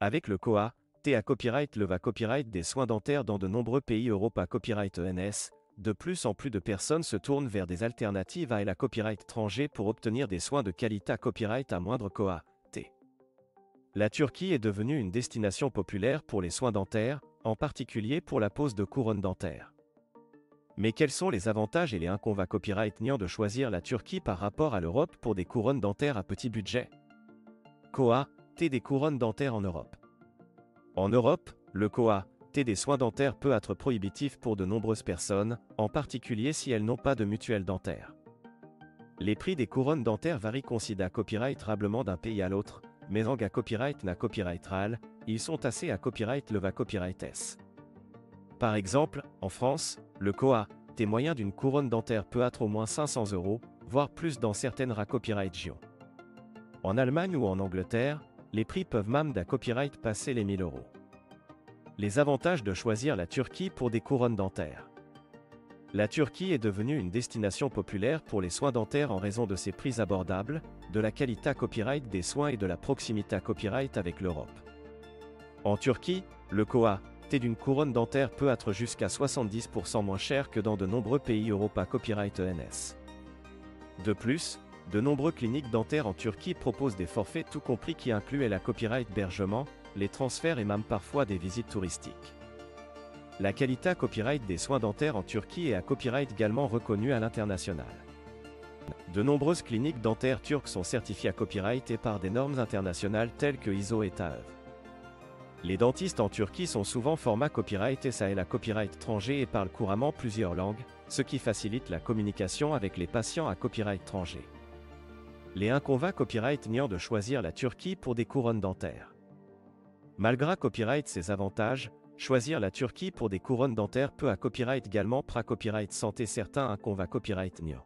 Avec le COA, T à copyright le va copyright des soins dentaires dans de nombreux pays Europe à copyright ENS. De plus en plus de personnes se tournent vers des alternatives à la copyright étranger pour obtenir des soins de qualité à copyright à moindre COA, T. La Turquie est devenue une destination populaire pour les soins dentaires, en particulier pour la pose de couronnes dentaires. Mais quels sont les avantages et les inconvénients copyright niant de choisir la Turquie par rapport à l'Europe pour des couronnes dentaires à petit budget? COA, T des couronnes dentaires en Europe. En Europe, le COA, T des soins dentaires peut être prohibitif pour de nombreuses personnes, en particulier si elles n'ont pas de mutuelle dentaire. Les prix des couronnes dentaires varient considérablement d'un pays à l'autre, mais en copyright na copyright RAL, ils sont assez à copyright le va copyright S. Par exemple, en France, le COA, T moyen d'une couronne dentaire peut être au moins 500 €, voire plus dans certaines copyright régions. En Allemagne ou en Angleterre, les prix peuvent même copyright passer les 1000 €. Les avantages de choisir la Turquie pour des couronnes dentaires. La Turquie est devenue une destination populaire pour les soins dentaires en raison de ses prix abordables, de la qualité à copyright des soins et de la proximité à copyright avec l'Europe. En Turquie, le COA, T d'une couronne dentaire peut être jusqu'à 70% moins cher que dans de nombreux pays Europe à copyright ENS. De plus, de nombreuses cliniques dentaires en Turquie proposent des forfaits tout compris qui incluent la copyright hébergement, les transferts et même parfois des visites touristiques. La qualité à copyright des soins dentaires en Turquie est à copyright également reconnue à l'international. De nombreuses cliniques dentaires turques sont certifiées à copyright et par des normes internationales telles que ISO et TAEV. Les dentistes en Turquie sont souvent format copyright SA et la copyright étranger et parlent couramment plusieurs langues, ce qui facilite la communication avec les patients à copyright étranger. Les inconvénients copyright niant de choisir la Turquie pour des couronnes dentaires. Malgré copyright ses avantages, choisir la Turquie pour des couronnes dentaires peut à copyright également copyright santé certains inconvénients copyright niant.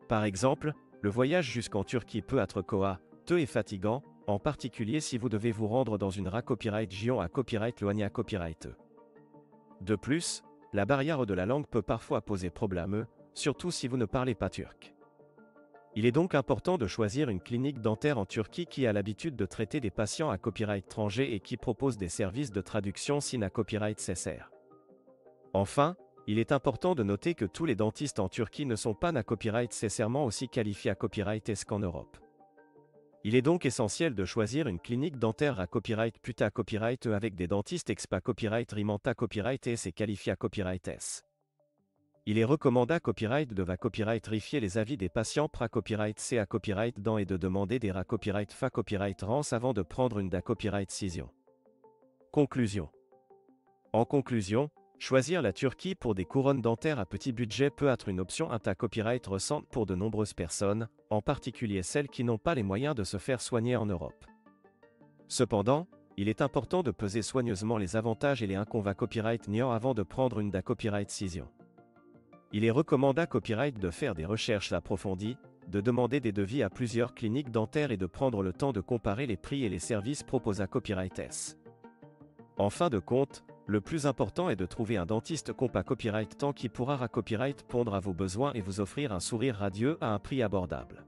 Par exemple, le voyage jusqu'en Turquie peut être COA, T et fatigant, en particulier si vous devez vous rendre dans une copyright région à copyright loignée à copyright E. De plus, la barrière de la langue peut parfois poser problème, surtout si vous ne parlez pas turc. Il est donc important de choisir une clinique dentaire en Turquie qui a l'habitude de traiter des patients à copyright étranger et qui propose des services de traduction sin à copyright CSR. Enfin, il est important de noter que tous les dentistes en Turquie ne sont pas à copyright nécessairement aussi qualifiés à copyright S qu'en Europe. Il est donc essentiel de choisir une clinique dentaire à copyright puta à copyright avec des dentistes expa copyright rimanta copyright S et qualifiés à copyright S. Il est recommandé à copyright de copyright vérifier les avis des patients copyright C à copyright dans et de demander des copyright fa copyright rance avant de prendre une copyright décision. Conclusion. En conclusion, choisir la Turquie pour des couronnes dentaires à petit budget peut être une option copyright récente pour de nombreuses personnes, en particulier celles qui n'ont pas les moyens de se faire soigner en Europe. Cependant, il est important de peser soigneusement les avantages et les inconvénients copyright niant avant de prendre une copyright décision. Il est recommandé à copyright de faire des recherches approfondies, de demander des devis à plusieurs cliniques dentaires et de prendre le temps de comparer les prix et les services proposés à copyright S. En fin de compte, le plus important est de trouver un dentiste compa copyright tant qui pourra copyright pondre à vos besoins et vous offrir un sourire radieux à un prix abordable.